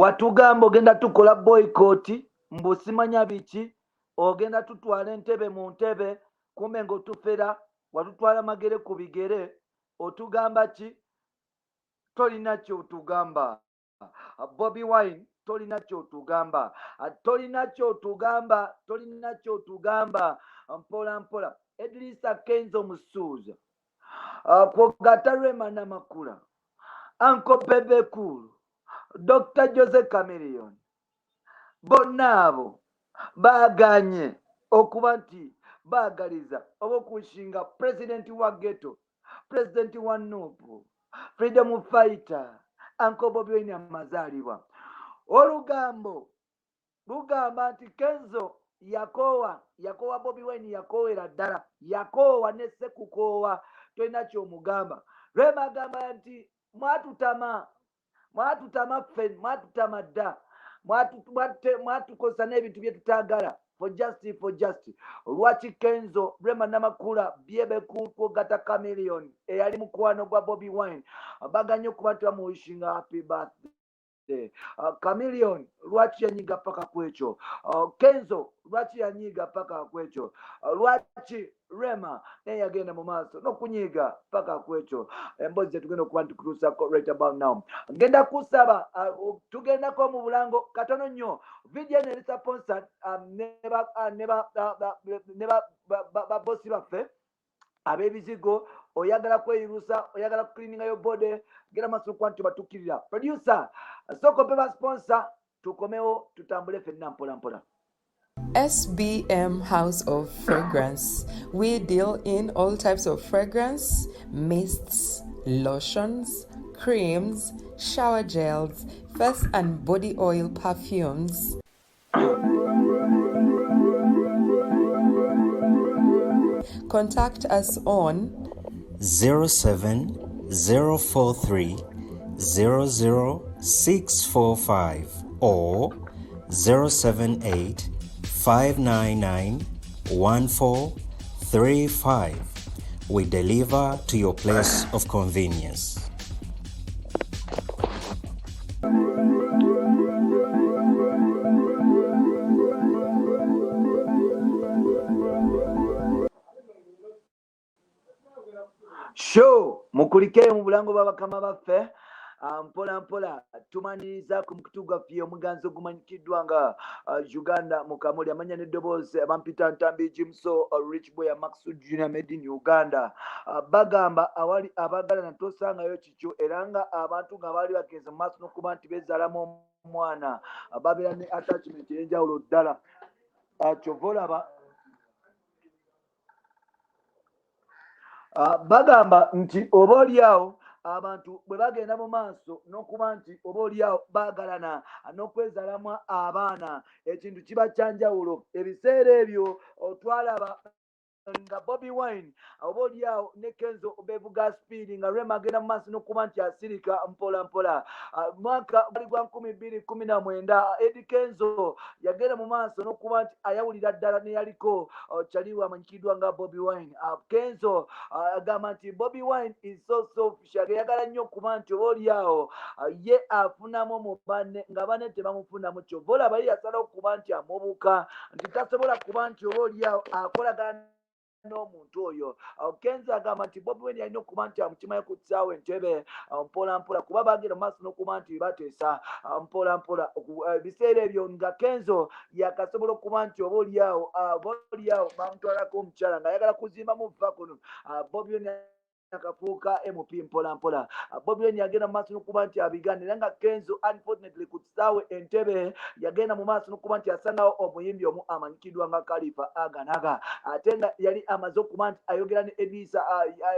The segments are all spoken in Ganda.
watugamba ogenda tukola boycott mbusimanya biki ogenda tutwala entebe mu ntebe kumbe ng'otufera watutwala magere ku bigere otugamba ki tolina kyotugamba Bobi Wine tolina kyotugamba mpola mpola Eddy Kenzo Musuuza kwogata Rema Namakula Uncle Bebe Cool Dr. Jose Chameleon bonna abo baaganye okuba nti baagaliza oba okushinga president wa ghetto, president wa Nuupu, freedom fighter Uncle Bobi Wine Amazalibwa. Olugambo lugamba nti Kenzo yakoowa Bobi Wine yakoowera ddala yakoowa ne sekukoowa tolina kyomugamba. Rema agamba nti mwatutama ffe mwatutama dda mwatukosa n'ebintu bye tutaagala for justice. Lwaki Kenzo Rema Namakula kwogata Chameleon eyali mukwano gwa Bobi Wine baganye okuba nti bamuwishinga happy birthday. Chameleon lwaki yanyiga paka kwekyo? Kenzo lwaki yanyiga paka kwekyo? Lwaki Rema yagenda mu maaso n'okunyiga paka kwekyo? Emboozi zetugenda okuba ntukutuusako right about now. Ngenda kusaba tugendako mu bulango katono nnyo video eno eri sponsored ne babosi baffe ab'ebizigo oyagala kweyirusa oyagala kucleaninga yo bode genda maaso okuba nti batukkirira producer soko pe ba sponsor tukomewo tutambule ffenna mpola mpola. SBM House of Fragrance. We deal in all types of fragrance, mists, lotions, creams, shower gels, face and body oil perfumes. Contact us on 07043 00645 or 078 599 1435. We deliver to your place of convenience. Show mukulike mu bulango bw'abakama baffe mpola mpola tumaniriza ku mukutu gwaffe omuganzi ogumanyikiddwa nga Uganda Mukamooli amanya n'eddoboozi abampita Ntambi Jimso Rich Boy Maxu Junior Made in Uganda bagamba awali abagalana tosangayo kikyo era nga abantu nga baali bagenze mu maaso n'okuba nti bezaalamu omwana babeera ne attachment ey'enjawulo ddala kyova olaba bagamba nti oba oliawo abantu bwe bagenda mu maaso n'okuba nti oba oliawo baagalana n'okwezaalamu abaana ekintu kiba kyanjawulo. Ebiseera ebyo twalaba nga Bobi Wine oba oliawo ne Kenzo beevuga speed nga Rema agenda mu maaso n'okuba nti asirika mpola mpola. Mwaka gwali gwa 2019 Eddy Kenzo yagenda mu maaso n'okuba nti ayawulira ddala neyaliko kyaliwo amanyikiddwa nga Bobi Wine. Kenzo agamba nti Bobi Wine is so selfish agayagala nnyo okuba nti oba oliawo ye afunamu mu banne nga banne tebamufunamu kyova olaba ye yasalawo okuba nti amubuka nti tasobola kuba nti oba oliawo akolagana n'omuntu oyo. Kenzo agamba nti Bobi Wine yalina okuba nti amukimayo ku kisaawe entebe mpola mpola kuba bagenda mu maaso n'okuba nti bateesa mpola mpola. Ebiseera ebyo nga Kenzo yakasobola okuba nti oba oliawo bamutwalako omukyala ng'ayagala kuzimbamu vva kuno Bobi Wine akafuuka MP mpola mpola. Bobi Wine yagenda mu maaso n'okuba nti abigana era nga Kenzo unfortunately ku kisaawe entebe yagenda mu maaso n'okuba nti asangawo omuyimbi omu amanyikiddwa nga Khalifa Aganaga ate nga yali amaze okuba nti ayogera ne Edisa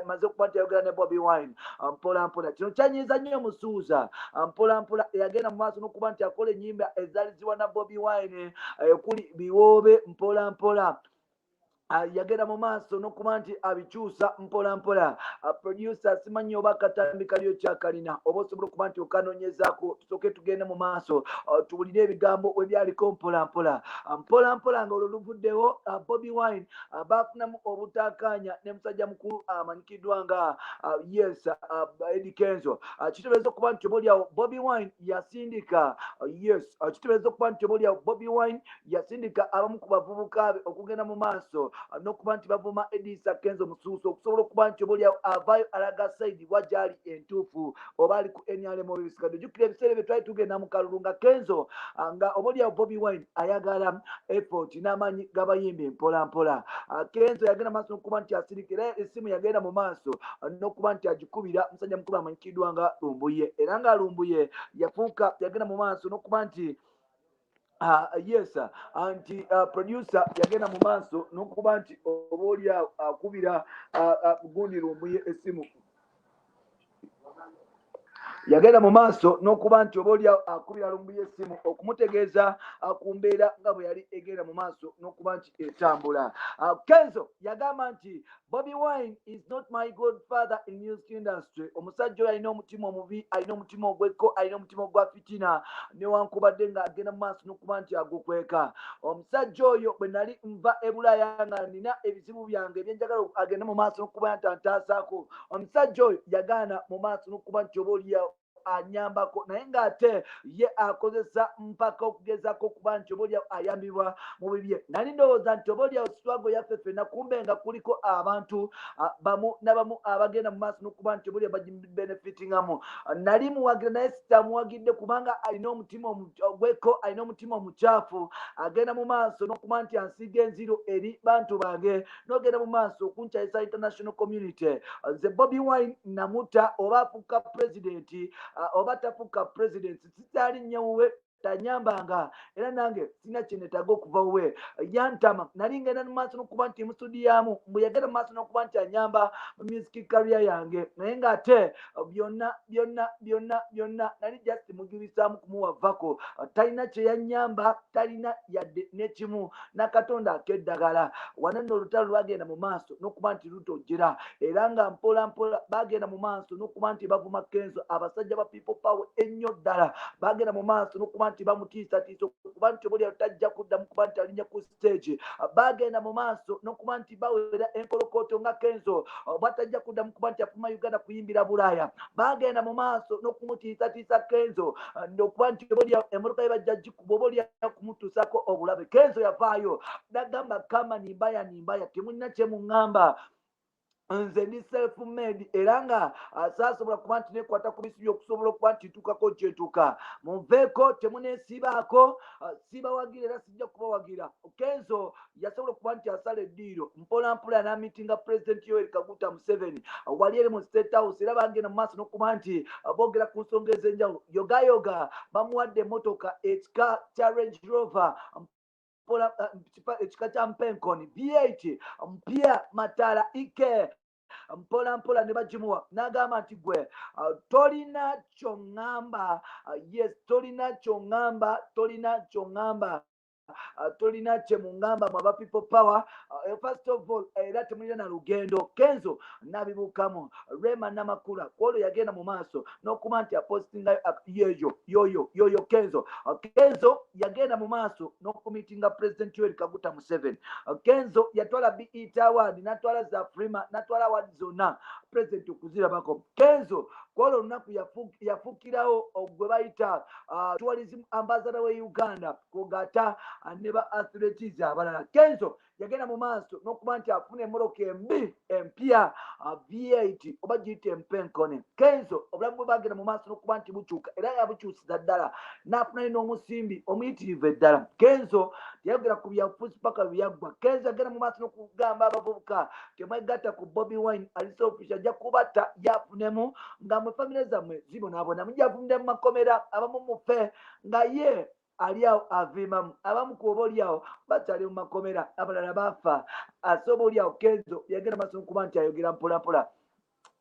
amaze okuba nti ayogera ne Bobi Wine mpola mpola. Kino kyanyiza nnyo Musuuza mpola mpola yagenda mu maaso n'okuba nti akola ennyimba ezaaliziwa na Bobi Wine kuli biwoobe mpola mpola. yagenda mu maaso n'okuba nti abikyusa mpola mpola. Producer simanyi oba katambika lyo kyakalina oba osobola okuba nti okanoonyezaako tusooke tugende mu maaso tuwulire ebigambo we byaliko mpola mpola. Mpola mpola nga olwo luvuddewo Bobi Wine baafunamu obutaakaanya ne musajja mukulu amanyikiddwa nga yes Eddy Kenzo. Kitegeeza okuba nti obaoliawo Bobi Wine yasindika yes kitegeeza okuba nti obaoliawo Bobi Wine yasindika abamu ku bavubuka be okugenda mu maaso n'okuba nti bavuma Eddy Kenzo musuuso okusobola okuba nti obaoliawo avaayo alaga saidi wajali entuufu oba ali ku NRM obisikadde. Jjukira ebiseera bye twali tugenda mu kalulu nga Kenzo nga obaoliawo Bobi Wine ayagala effort n'amaanyi g'abayimbi mpola mpola. Kenzo yagenda maaso n'okuba nti asirika era essimu yagenda mu maaso n'okuba nti agikubira musajja mukulu amanyikiddwa nga Lumbuye era nga Lumbuye yafuuka yagenda mu maaso n'okuba nti yes anti producer yagenda mu maaso n'okuba nti obaoliawo akubira gundi Lumbuye essimu. Yagenda mu maaso n'okuba nti obaoliawo akubira Lumbuye essimu okumutegeeza ku mbeera nga bwe yali egenda mu maaso n'okuba nti etambula. Kenzo yagamba nti Bobi Wine is not my godfather in music industry. Omusajja oyo alina omutima omubi, alina omutima ogwekko, alina omutima ogwa fitina newankubadde ng'agenda mu maaso n'okuba nti agukweka. Omusajja oyo bwe nali nva e Bulaaya nga nina ebizibu byange ebyenjagala agende mu maaso n'okuba nti antaasaako, omusajja oyo yagaana mu maaso n'okuba nti obaoliawo anyambako naye ng'ate ye akozesa mpaka okugezaako okuba nti obaoliawo ayambibwa mu bibye. Nali ndowooza nti obaoliawo sitwago yaffe ffenna kumbe nga kuliko abantu bamu nabamu abagenda mu maaso n'okuba nti obaoliawo bagibenefitingamu. Nali muwagira naye sitamuwagidde kubanga alina omutima ogwekko, alina omutima omukyafu. Agenda mu maaso n'okuba nti ansiiga enziro eri bantu bange n'ogenda mu maaso okunkyayisa international community. Nze Bobi Wine namuta oba afuuka pulezidenti oba tafuuka pulezidenti sitaali nyewuwe tanyambanga era nange sina kyenetaaga okuva wuwe yantama. Nali ngenda mu maaso n'okuba nti mustudiyamu mbwe yagenda mu maaso n'okuba nti anyamba mu music career yange naye ng'ate byonna nali just mujubisaamu kumuwavako. Talina kye yanyamba, talina yadde n'ekimu n'akatonda ak'eddagala. Wano nno olutalo lwagenda mu maaso n'okuba nti lutojjera era nga mpola mpola bagenda mu maaso n'okuba nti bavuma Kenzo. Abasajja ba people power ennyo ddala bagenda mu maaso n'okuba nti bamutiisatiisa okuba nti obaoliawo tajja kuddamu kuba nti alinnya ku stage. Bagenda mu maaso n'okuba nti bawera enkolokooto nga Kenzo oba tajja kuddamu kuba nti afuma Uganda kuyimbira Bulaaya. Bagenda mu maaso n'okumutiisatiisa Kenzo n'okuba nti obaoliawo emmotoka ye bajja gikuba obaoliawo kumutuusaako obulabe. Kenzo yavaayo n'agamba kama nimbaya temulina kye muŋŋamba, nze ndi self made era nga saasobola kuba nti nekwata ku bisu by'okusobola okuba nti ntuukako kyentuuka. Munveeko temuneesibaako, sibawagira era sijja kubawagira. Kenzo yasobola okuba nti asala eddiiro mpola mpola n'amitinga President Yoweri Kaguta Museveni wali eri mu State House era bagenda mu maaso n'okuba nti boogera ku nsonga ez'enjawulo. Yogayoga bamuwadde emmotoka ekika kya Range Rover ekika kya Mpenkoni V8 mpya matala ike mpola mpola ne bagimuwa n'agamba nti gwe tolina ky'oŋŋamba, yes tolina ky'oŋŋamba, tolina kye muŋŋamba mu aba people power. First of all era temulina na lugendo. Kenzo n'abibuukamu. Rema Namakula kwolwo yagenda mu maaso n'okuba nti apostinga yoyo Kenzo yagenda mu maaso n'okumitinga President Yoweri Kaguta Museveni. Kenzo yatwala BET Award n'atwala za Frima n'atwala award zonna President okuzirabako. Kenzo kwolwo olunaku yafuukirawo gwe bayita tourism ambassador we Uganda kugata ne ba athletes abalala. Kenzo yagenda mu maaso n'okuba nti afuna emmoloka embi empya V8 oba giyita Empenkone. Kenzo obulamu bwe bagenda mu maaso n'okuba nti bukyuka era yabukyusiza ddala n'afuna n'omusimbi omuyitirivu eddala. Kenzo yayogera ku byafuusi paka byaggwa. Kenzo yagenda mu maaso n'okugamba abavubuka temwegatta ku Bobi Wine alisa ofisha ajja kubatta yafunemu nga mwe famire zammwe zibonaabona mujavumire mu makomera abamu mufe nga ye ali awo avimamu. Abamu ku obaoliawo bakyali mu makomera abalala bafa. Ate obaoliawo Kenzo yagenda maaso n'okuba nti ayogera mpola mpola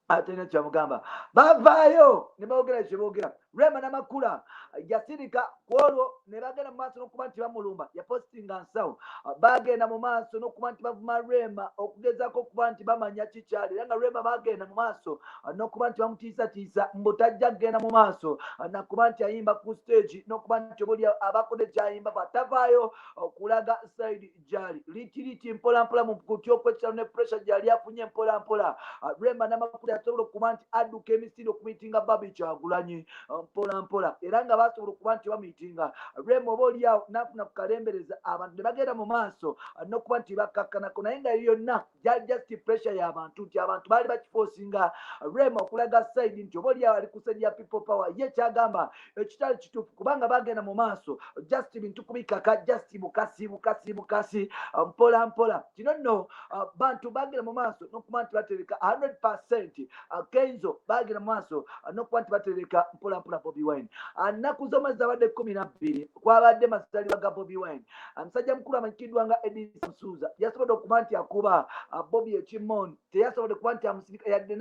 atalina kyamugamba. Bavaayo ne boogera kye boogera Rema Namakula yasirika kwolwo ne bagenda mu maaso n'okuba nti bamulumba yapostinga nsawo bagenda mu maaso n'okuba nti bavuma Rema okugezaako okuba nti bamanya kikyali era nga Rema bagenda mu maaso n'okuba nti bamutiisatiisa mbu tajja kgenda mu maaso nakuba nti ayimba ku stage n'okuba nti obuli abakode kyayimba batavaayo okulaga side gyali litiriti mpolampola mu kutya okwekitalo ne pressure gyali afunye mpolampola Rema Namakula yasobola okuba nti adduka emisinde okumitinga Babi Kyagulanyi mpolampola era nga basobola okuba nti bamitinga Rema oba oliawo nafuna kukalembereza abantu ne bagenda mu maaso n'okuba nti bakkakkanako naye nga yonna gyali just pressure y'abantu nti abantu baali bakifoosinga Rema okulaga side nti oba oliawo ali ku side ya people power ye kyagamba ekitali kituufu kubanga bagenda mu maaso just bintu kubikaka just bukasi mpolampola kino nno bantu bagenda mu maaso n'okuba nti batereka 100% Kenzo bagenda mu maaso n'okuba nti batereka mpolampola Bobi Wine nnaku z'omwezi zabadde 12 kwabadde mazalibwa ga Bobi Wine omusajja mukulu amanyikiddwa nga Eddy Kenzo yasobodde okuba nti akuba Bobi ekimooni teyasobodde okuba nti amusirika yadde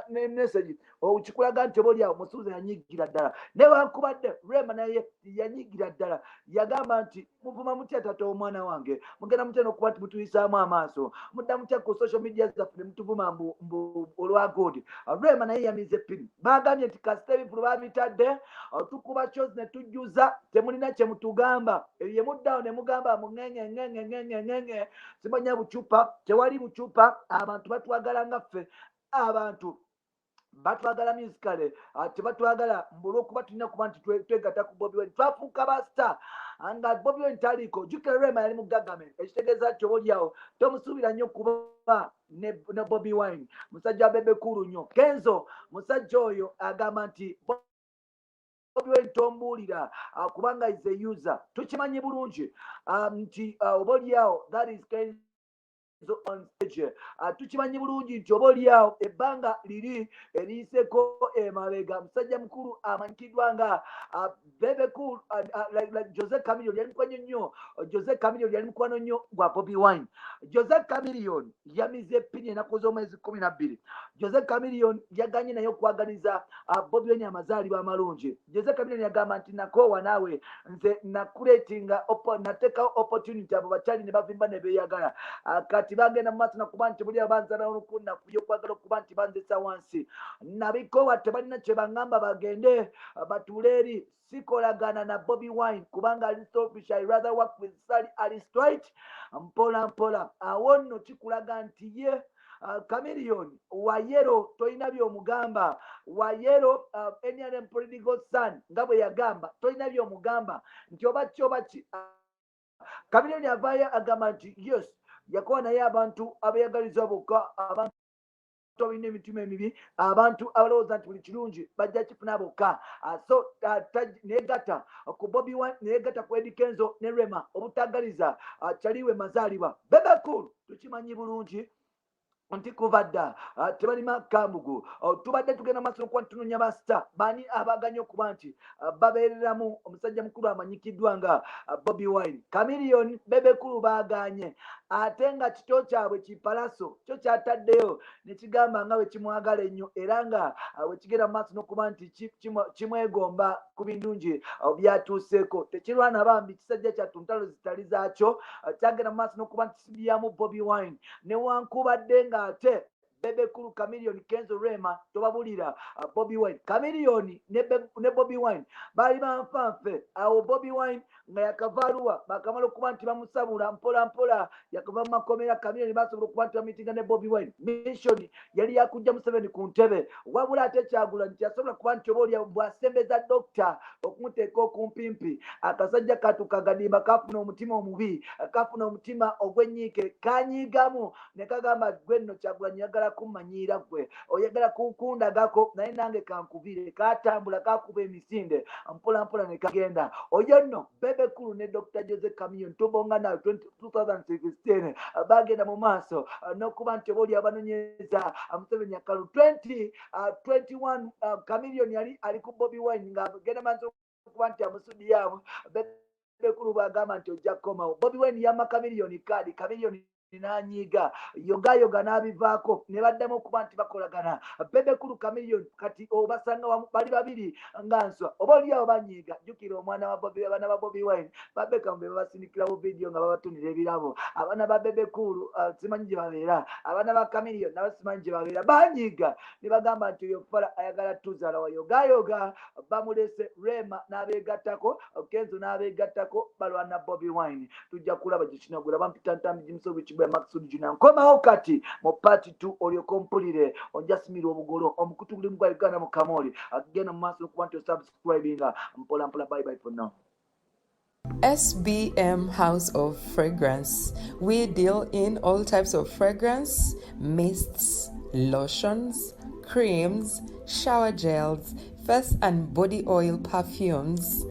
ne message kikulaga nti oba oliawo Musuuza yanyigira ddala newankubadde Rema naye yanyigira ddala yagamba nti muvuma mutya taata omwana wange mugenda mutya n'okuba nti mutuyisaamu amaaso mudda mutya ku social media zaffe ne mutuvuma mbu olwagodi Rema naye yamize pini bagambye nti kasita ebivulu babitadde tukuba kyozi ne tujjuza temulina kye mutugamba ye muddawo ne mugamba mungenge simanya bucupa tewali bucupa abantu batwagala nga ffe abantu batwagala musicale tebatwagala olw'okuba tulina kuba nti twegatta ku Bobi Wine twafuuka basita nga Bobi Wine taliko jukira Rema yali mu government ekitegeeza nti oba oliawo tomusuubira nnyo kuba ne Bobi Wine musajja bebe kulu nnyo Kenzo musajja oyo agamba nti Bobi Wine tombuulira kubanga is a user tukimanyi bulungi nti oba oliawo that is Kenzo on stage tukimanyi bulungi nti oba oliawo ebbanga liri eriyiseeko emabega musajja mukulu amanyikiddwa nga bebe cool Jose Chameleone yali mukwano nnyo Jose Chameleone yali mukwano nnyo gwa Bobi Wine Jose Chameleone yamize pini ennaku z'omwezi 12 Jose Chameleone yaganye naye okwagaliza Bobi Wine amazaalibwa amalungi Jose Chameleone yagamba nti nakoowa naawe nze nakuleetinga nateekawo opportunity abo bakyali ne bavimba ne beeyagala kati bagenda mu maaso nakuba nti buli abanzala olukunafuyo okwagala okuba nti banzesa wansi nabikoowa tebalina kye baŋŋamba bagende batuule eri sikolagana na Bobi Wine kubanga ali selfish I rather work with Sally Aristoid mpola awo nno kikulaga nti ye Chameleone wayero tolina by'omugamba wayero NRM political son nga bwe yagamba tolina by'omugamba nti oba ki Chameleone avaayo agamba nti yes yakola naye abantu abeeyagaliza bokka abantu tolina emitima emibi abantu abalowooza nti buli kirungi bajja kifuna bokka so negata ku Bobi Wine negata ku Eddy Kenzo ne Rema obutaggaliza kyaliwe mazaalibwa bebe cool tukimanyi bulungi nti kuva dda tebalima kambugu tubadde tugenda maaso n'okuba ntunoonya basita bani abaganya okuba nti babeereramu omusajja mukulu amanyikiddwa nga Bobi Wine Chameleone bebekulu baganye ate nga kito kyabwe kipalaso kyo kyataddeyo ne kigamba nga bwe kimwagala ennyo era nga bwe kigenda mu maaso n'okuba nti kimwegomba ku bindungi byatuuseeko tekirwana bambi kisajja kyattu ntalo zitali zaakyo kyagenda mu maaso n'okuba nti kibyamu Bobi Wine newankubadde nga ate bebekulu Chameleone Kenzo Rema tobabulira Bobi Wine Chameleone ne Bobi Wine bali banfanfe awo Bobi Wine nga yakavaaluwa bakamala okuba nti bamusabula mpola yakava mu makomera Chameleone basobola okuba nti bamitinga ne Bobi Wine mission yali yakujja Museveni ku ntebe wabula ate Kyagulanyi yasobola kuba nti oba oli bw'asembeza dokita okumuteeka okumpimpi akasajja katukagadimba kafuna omutima omubi kafuna omutima ogw'ennyiike kanyiigamu ne kagamba gwe nno Kyagulanyi yagala kumanyiira gwe oyagala kunkundagako naye nange kankubire katambula kakuba emisinde mpola ne kagenda oyo nno bebekulu ne Dr. Jose Chameleone tubonga nawe 2016 bagenda mu maaso n'okuba nti oba oli abanonyeza Museveni akalu 2021 Chameleone yali ali ku Bobi Wine nga agenda maaso okuba nti amusudiyamu bebekulu bagamba nti ojja kukomawo Bobi Wine yamma Chameleone kaadi Chameleone nanyiga yogayoga n'abivaako ne baddamu okuba nti bakolagana bebekulu kamiliyoni kati obasanga wamu bali babiri nga nswa oba oliawo banyiiga jjukira omwana wa Bobi abaana ba Bobi Wine babekamu be babasindikirawo vidiyo nga babatunira ebirabo abaana ba bebekulu simanyi gye babeera abaana ba kamiliyoni nabo simanyi gye babeera banyiiga ne bagamba nti oyo fala ayagala tuzaala wa yogayoga bamulese Rema n'abeegattako Kenzo n'abeegattako balwana Bobi Wine tujja kulaba gye kinagula bampitantambi jimusobe kibwa Maxud Juna nkomawo kati mu part 2 olyoka mpulire onjasimira obugolo omukutu guli mu Uganda Mukamooli agenda mu maaso okuba nti osubscribinga mpola mpola bye bye for now. SBM House of Fragrance. We deal in all types of fragrance, mists, lotions, creams, shower gels, face and body oil perfumes.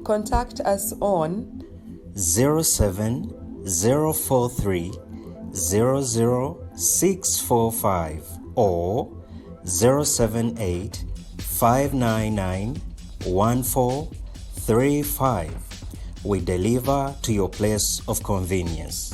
Contact us on 07043 00645 or 078 599 1435. We deliver to your place of convenience.